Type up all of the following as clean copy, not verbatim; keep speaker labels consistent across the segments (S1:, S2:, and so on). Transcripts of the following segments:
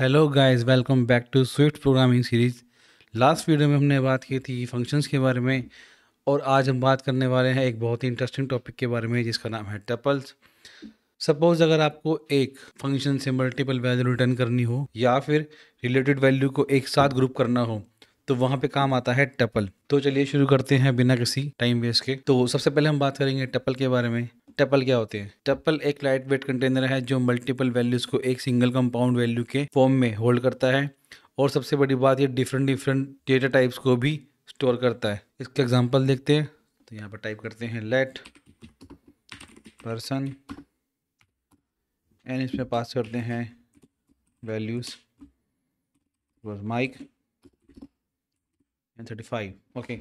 S1: Hello guys, welcome back to Swift programming series. Last video में हमने बात की थी फंक्शंस के बारे में और आज हम बात करने वाले हैं एक बहुत ही इंटरेस्टिंग टॉपिक के बारे में जिसका नाम है टपल्स। सपोज अगर आपको एक फंक्शन से मल्टीपल वैल्यू रिटर्न करनी हो या फिर रिलेटेड वैल्यू को एक साथ ग्रुप करना हो तो वहाँ पे काम आता है टपल। तो चलिए शुरू करते हैं बिना किसी टाइम वेस्ट के। तो सबसे पहले हम बात करेंगे टपल के बारे में। टपल क्या होते हैं? टपल एक लाइट वेट कंटेनर है जो मल्टीपल वैल्यूज को एक सिंगल कंपाउंड वैल्यू के फॉर्म में होल्ड करता है और सबसे बड़ी बात ये डिफरेंट डिफरेंट डेटा टाइप्स को भी स्टोर करता है। इसका एग्जांपल देखते हैं। तो यहाँ पर टाइप करते हैं लेट पर्सन एंड इसमें पास करते हैं values was Mike and 35। Okay,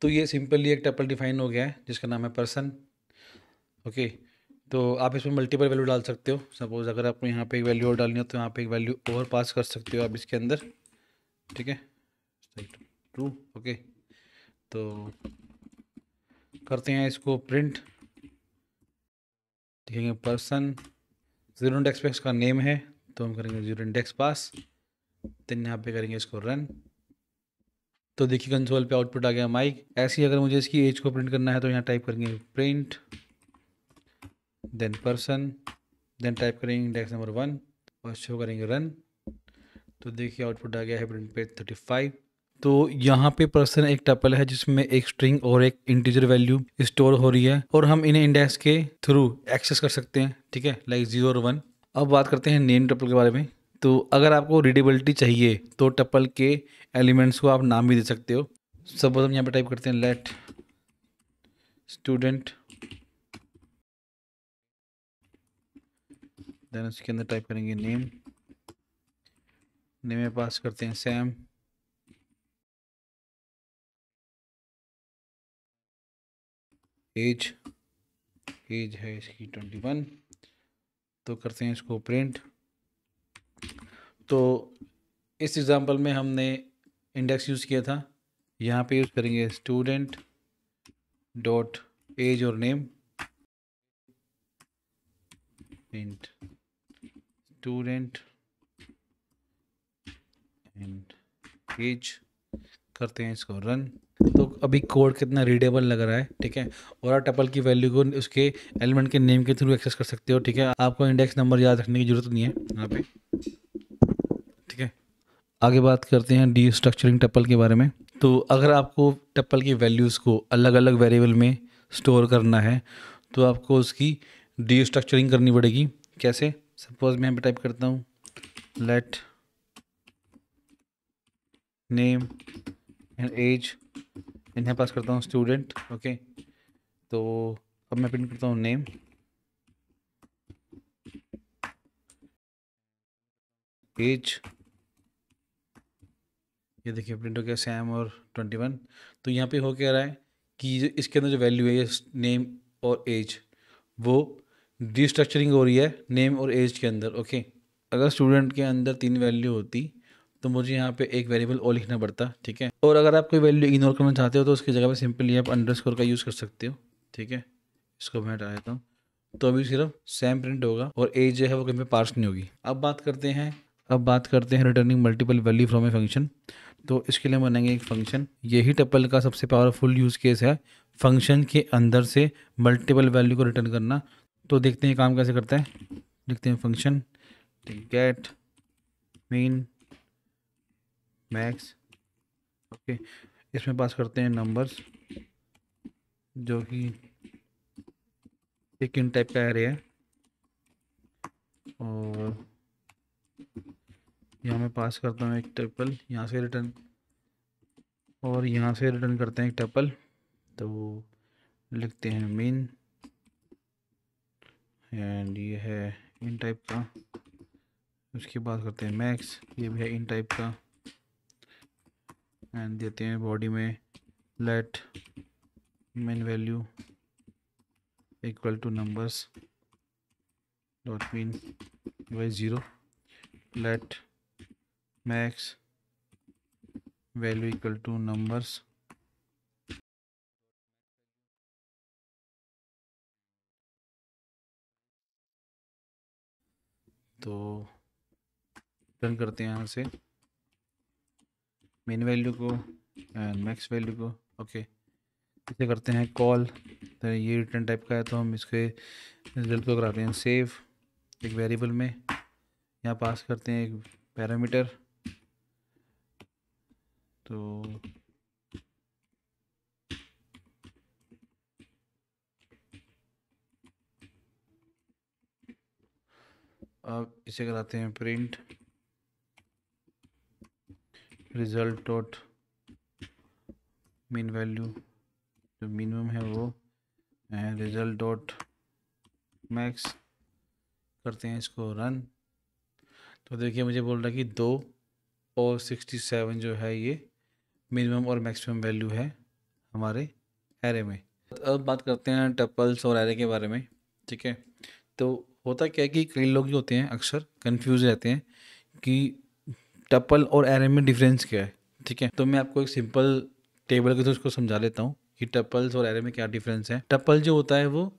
S1: तो ये सिंपली एक टपल डिफाइन हो गया है जिसका नाम है पर्सन। ओके, तो आप इसमें मल्टीपल वैल्यू डाल सकते हो। सपोज अगर आपको यहाँ पे एक वैल्यू और डालनी हो तो यहाँ पे एक वैल्यू और पास कर सकते हो आप इसके अंदर। ठीक है, ट्रू। ओके, तो करते हैं इसको प्रिंट। देखेंगे पर्सन जीरो इंडेक्स का नेम है तो हम करेंगे जीरो इंडेक्स पास। देन यहाँ पे करेंगे इसको रन। तो देखिए कंसोल पे आउटपुट आ गया माइक। ऐसे ही अगर मुझे इसकी एज को प्रिंट करना है तो यहाँ टाइप करेंगे print then person then type करेंगे इंडेक्स नंबर 1 और शो करेंगे रन। तो देखिए आउटपुट आ गया है प्रिंट पे 35। तो यहाँ पे पर्सन एक टपल है जिसमें एक स्ट्रिंग और एक इंटीजर वैल्यू स्टोर हो रही है और हम इन्हें इंडेक्स के थ्रू एक्सेस कर सकते हैं। ठीक है, लाइक 0 और 1। अब बात करते हैं नेम टपल के बारे में। तो अगर आपको रीडेबिलिटी चाहिए तो टपल के एलिमेंट्स को आप नाम भी दे सकते हो। सपोज हम यहाँ पे टाइप करते हैं लेट स्टूडेंट, देन उसके अंदर टाइप करेंगे नेम। नेम में पास करते हैं सैम। एज एज है इसकी 21। तो करते हैं इसको प्रिंट। तो इस एग्जांपल में हमने इंडेक्स यूज़ किया था। यहाँ पे यूज़ करेंगे स्टूडेंट डॉट एज और name print student and age. करते हैं इसको रन। तो अभी कोड कितना रीडेबल लग रहा है। ठीक है, और आप टपल की वैल्यू को उसके एलिमेंट के नेम के थ्रू एक्सेस कर सकते हो। ठीक है, आपको इंडेक्स नंबर याद रखने की जरूरत नहीं है यहाँ पे। ठीक है, आगे बात करते हैं डी स्ट्रक्चरिंग टपल के बारे में। तो अगर आपको टपल की वैल्यूज़ को अलग अलग वेरिएबल में स्टोर करना है तो आपको उसकी डी स्ट्रक्चरिंग करनी पड़ेगी। कैसे? सपोज मैं यहाँ पे टाइप करता हूँ लेट नेम एंड एज, इन्हें पास करता हूँ स्टूडेंट। ओके, तो अब मैं प्रिंट करता हूँ नेम एज। ये देखिए प्रिंट हो गया सैम और 21। तो यहाँ पे हो क्या रहा है कि इसके अंदर जो वैल्यू है ये नेम और एज वो डिस्ट्रक्चरिंग हो रही है नेम और एज के अंदर। ओके, अगर स्टूडेंट के अंदर 3 वैल्यू होती तो मुझे यहाँ पे एक वेरिएबल और लिखना पड़ता। ठीक है, और अगर आप कोई वैल्यू इग्नोर करना चाहते हो तो उसकी जगह पे सिंपली आप अंडरस्कोर का यूज़ कर सकते हो। ठीक है, इसको मैं हटा देता हूँ। तो अभी सिर्फ सैम प्रिंट होगा और एज जो है वो कहीं पे पास नहीं होगी। अब बात करते हैं returning multiple value from a function. तो इसके लिए हम बनाएंगे एक फंक्शन। यही टपल का सबसे पावरफुल यूज़ केस है, फंक्शन के अंदर से मल्टीपल वैल्यू को रिटर्न करना। तो देखते हैं काम कैसे करता है। लिखते हैं function get min max. Okay, इसमें पास करते हैं नंबर्स जो कि एक इन टाइप का एरे है और यहाँ मैं पास करता हूँ एक टपल यहाँ से रिटर्न और यहाँ से रिटर्न करते हैं एक टपल। तो लिखते हैं मीन एंड ये है इन टाइप का। उसके बाद करते हैं मैक्स, ये भी है इन टाइप का। एंड देते हैं बॉडी में let min value equal to numbers dot min by 0। Let max value equal to numbers. तो रन करते हैं यहाँ से मेन वैल्यू को एंड मैक्स वैल्यू को। ओके, इसे करते हैं कॉल। तो ये रिटर्न टाइप का है, तो हम इसके रिजल्ट को कराते हैं सेव एक वेरिएबल में। यहाँ पास करते हैं एक पैरामीटर। तो अब इसे कराते हैं print result dot mean value, जो मिनिमम है वो, एंड रिजल्ट डॉट मैक्स। करते हैं इसको रन। तो देखिए मुझे बोल रहा है कि 2 और 67 जो है ये मिनिमम और मैक्सिमम वैल्यू है हमारे एरे में। अब बात करते हैं टपल्स और एरे के बारे में। ठीक है, तो होता क्या है कि कई लोग जो होते हैं अक्सर कंफ्यूज रहते हैं कि टपल और एरे में डिफरेंस क्या है। ठीक है, तो मैं आपको एक सिंपल टेबल के थ्रू उसको समझा लेता हूँ कि टपल्स और एरे में क्या डिफरेंस है। टपल जो होता है वो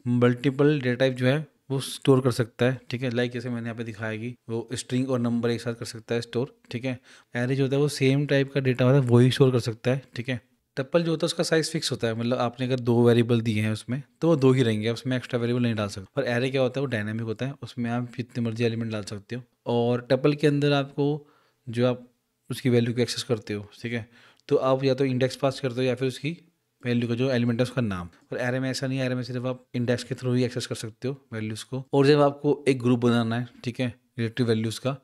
S1: मल्टीपल डेटा टाइप जो है वो स्टोर कर सकता है। ठीक है, लाइक जैसे मैंने यहाँ पे दिखाया कि वो स्ट्रिंग और नंबर एक साथ कर सकता है स्टोर। ठीक है, एरे जो होता है वो सेम टाइप का डेटा होता है वही स्टोर कर सकता है। ठीक है, टप्पल जो होता है उसका साइज फिक्स होता है, मतलब आपने अगर 2 वेरिएबल दिए हैं उसमें तो वो 2 ही रहेंगे, उसमें एक्स्ट्रा वेरिएबल नहीं डाल सकते। और एरे क्या होता है वो डायनामिक होता है, उसमें आप जितने मर्जी एलिमेंट डाल सकते हो। और टप्पल के अंदर आपको जो आप उसकी वैल्यू को एक्सेस करते हो, ठीक है, तो आप या तो इंडेक्स पास करते हो या फिर उसकी वैल्यू का जो एलिमेंट है उसका नाम। और एरे में ऐसा नहीं है, एरे में सिर्फ आप इंडेक्स के थ्रू ही एक्सेस कर सकते हो वैल्यूज़ को। और जब आपको एक ग्रुप बनाना है, ठीक है, रिलेटिव वैल्यूज़ का,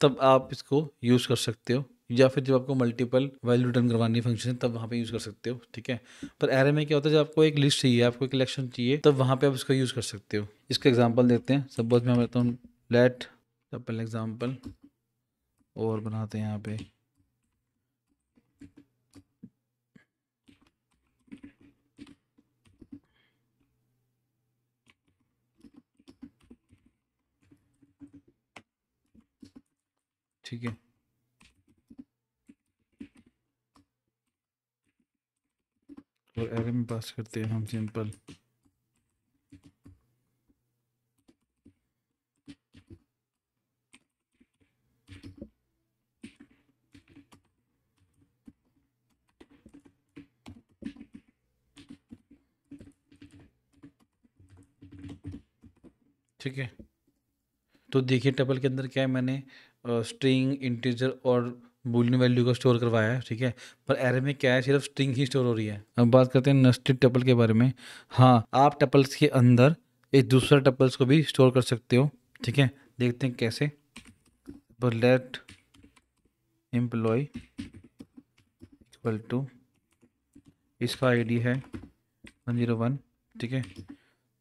S1: तब आप इसको यूज़ कर सकते हो। या फिर जब आपको मल्टीपल वैल्यू रिटर्न करवानी है फंक्शन, तब वहाँ पे यूज़ कर सकते हो। ठीक है, पर एरे में क्या होता है, जब आपको एक लिस्ट चाहिए, आपको एक कलेक्शन चाहिए, तब वहाँ पे आप इसका यूज़ कर सकते हो। इसका एग्जांपल देते हैं। सपोज मैं बताता हूँ लेट टपल एग्जांपल, और बनाते हैं यहाँ पे ठीक है, और एरे में पास करते हैं हम सिंपल ठीक है। तो देखिए टपल के अंदर क्या है, मैंने स्ट्रिंग, इंटीजर और बूलियन वैल्यू को स्टोर करवाया है। ठीक है, पर एरे में क्या है, सिर्फ स्ट्रिंग ही स्टोर हो रही है। अब बात करते हैं नेस्टेड टपल के बारे में। हाँ, आप टपल्स के अंदर एक दूसरा टपल्स को भी स्टोर कर सकते हो। ठीक है, देखते हैं कैसे। पर लेट एम्प्लॉय इक्वल टू, इसका आईडी है 101। ठीक है,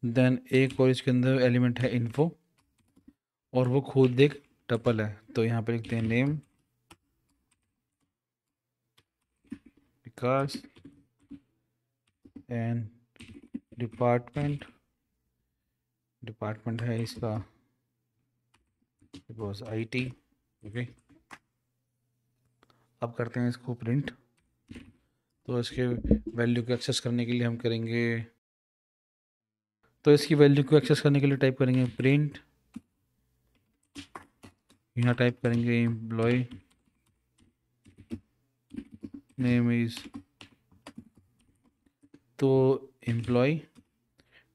S1: देन एक और इसके अंदर एलिमेंट है इन्फो, और वो खुद एक टपल है। तो यहाँ पे लिखते हैं name Vikas and department. Department है इसका सपोज IT। ओके, अब करते हैं इसको प्रिंट। तो इसके वैल्यू को एक्सेस करने के लिए हम करेंगे, तो इसकी वैल्यू को एक्सेस करने के लिए टाइप करेंगे प्रिंट, यहाँ टाइप करेंगे एम्प्लॉय नेम इज, तो एम्प्लॉय,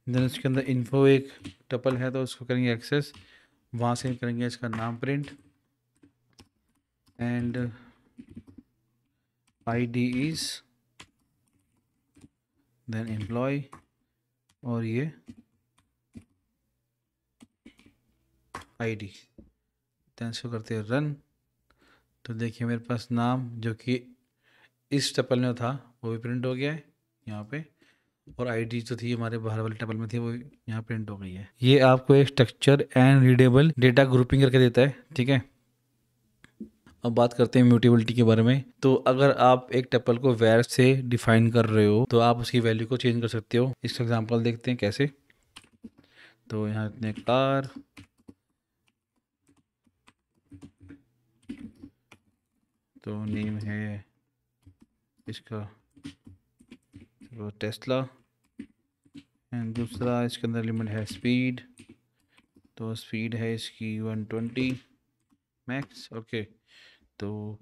S1: देन इसके अंदर इन्फो एक टपल है तो उसको करेंगे एक्सेस, वहाँ से करेंगे इसका नाम print, and ID is, then employee, और ये ID, देन इसको करते हैं रन। तो देखिए मेरे पास नाम जो कि इस टपल में था वो भी प्रिंट हो गया है यहाँ पे, और ID जो थी हमारे बाहर वाले टेबल में थी वो यहाँ प्रिंट हो गई है। ये आपको एक structure and readable data grouping करके देता है। ठीक है, अब बात करते हैं म्यूटेबिलिटी के बारे में। तो अगर आप एक टपल को वैर से डिफाइन कर रहे हो तो आप उसकी वैल्यू को चेंज कर सकते हो। इसका एग्जांपल देखते हैं कैसे। तो यहाँ इतने कार, तो नेम है इसका वो टेस्ला, एंड दूसरा इसके अंदर एलिमेंट है स्पीड, तो स्पीड है इसकी 120 मैक्स। ओके, तो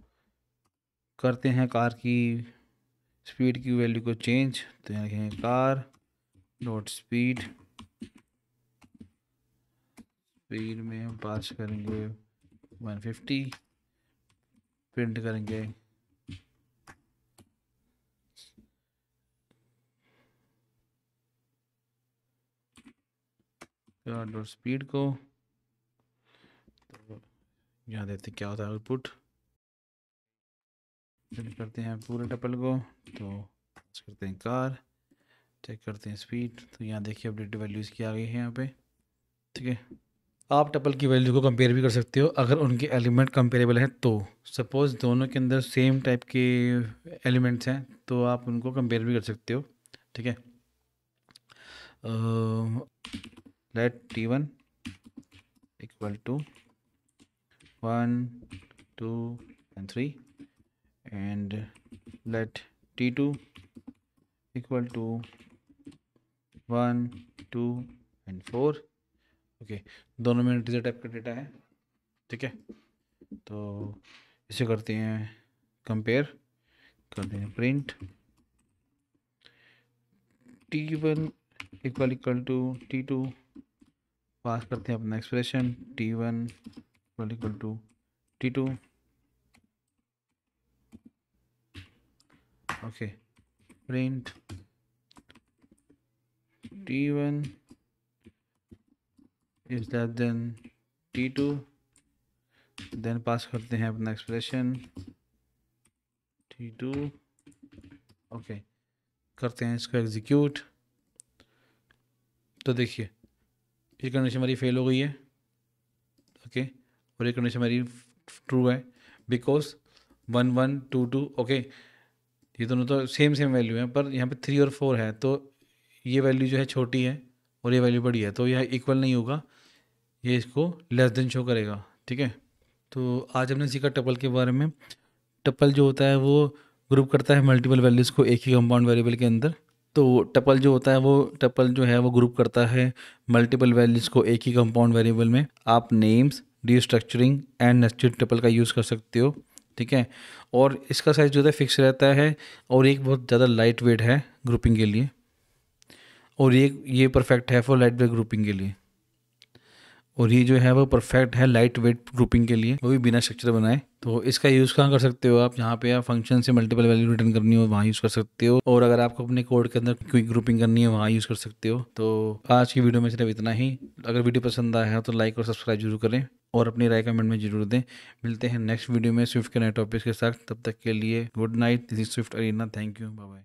S1: करते हैं कार की स्पीड की वैल्यू को चेंज। तो यहाँ लिखेंगे कार डॉट स्पीड, स्पीड में हम पास करेंगे 150, प्रिंट करेंगे कार डॉट स्पीड को। तो यहाँ देखते क्या होता है आउटपुट। प्रिंट करते हैं पूरे टपल को, तो करते हैं कार, चेक करते हैं स्पीड। तो यहाँ देखिए अपडेट वैल्यूज़ की आ गई है यहाँ पे। ठीक है, आप टपल की वैल्यू को कंपेयर भी कर सकते हो अगर उनके एलिमेंट कंपेरेबल हैं तो। सपोज़ दोनों के अंदर सेम टाइप के एलिमेंट्स हैं तो आप उनको कंपेयर भी कर सकते हो। ठीक है, let T1 equal to 1 2 and 3 and let T2 equal to 1 2 and 4। Okay, दोनों में इंटीजर टाइप का डेटा है। ठीक है, तो इसे करते हैं कंपेयर, करते हैं print T1 equal to T2, पास करते हैं अपना expression T1 equal to T2। Okay, print T1 is less than T2, then pass करते हैं अपना एक्सप्रेशन T2। ओके, करते हैं इसको एग्जीक्यूट। तो देखिए ये कंडीशन हमारी फेल हो गई है। ओके, और ये कंडीशन हमारी ट्रू है बिकॉज 1 1 2 2। ओके, ये दोनों तो सेम वैल्यू है, पर यहाँ पे 3 और 4 है, तो ये वैल्यू जो है छोटी है और ये वैल्यू बड़ी है, तो यह इक्वल नहीं होगा, ये इसको लेस देन शो करेगा। ठीक है, तो आज हमने सीखा टपल के बारे में। टपल जो होता है वो ग्रुप करता है मल्टीपल वैल्यूज़ को एक ही कंपाउंड वेरिएबल के अंदर। तो टपल जो होता है वो टपल जो है वो ग्रुप करता है मल्टीपल वैल्यूज़ को एक ही कंपाउंड वेरिएबल में। आप names, restructuring and nested tuple का यूज़ कर सकते हो। ठीक है, और इसका साइज जो होता है फिक्स रहता है और एक बहुत ज़्यादा लाइट वेट है ग्रुपिंग के लिए, और ये परफेक्ट है फॉर लाइट वेट ग्रुपिंग के लिए, और ये जो है वो परफेक्ट है लाइट वेट ग्रुपिंग के लिए, वो भी बिना स्ट्रक्चर बनाए। तो इसका यूज़ कहाँ कर सकते हो आप, जहाँ पे आप फंक्शन से मल्टीपल वैल्यू रिटर्न करनी हो वहाँ यूज़ कर सकते हो, और अगर आपको अपने कोड के अंदर क्विक ग्रुपिंग करनी है वहाँ यूज़ कर सकते हो। तो आज की वीडियो में सिर्फ इतना ही। अगर वीडियो पसंद आया है तो लाइक और सब्सक्राइब जरूर करें और अपनी राय कमेंट में जरूर दें। मिलते हैं नेक्स्ट वीडियो में स्विफ्ट के नए टॉपिक्स के साथ। तब तक के लिए good night. This is Swift arena. Thank you, bye bye.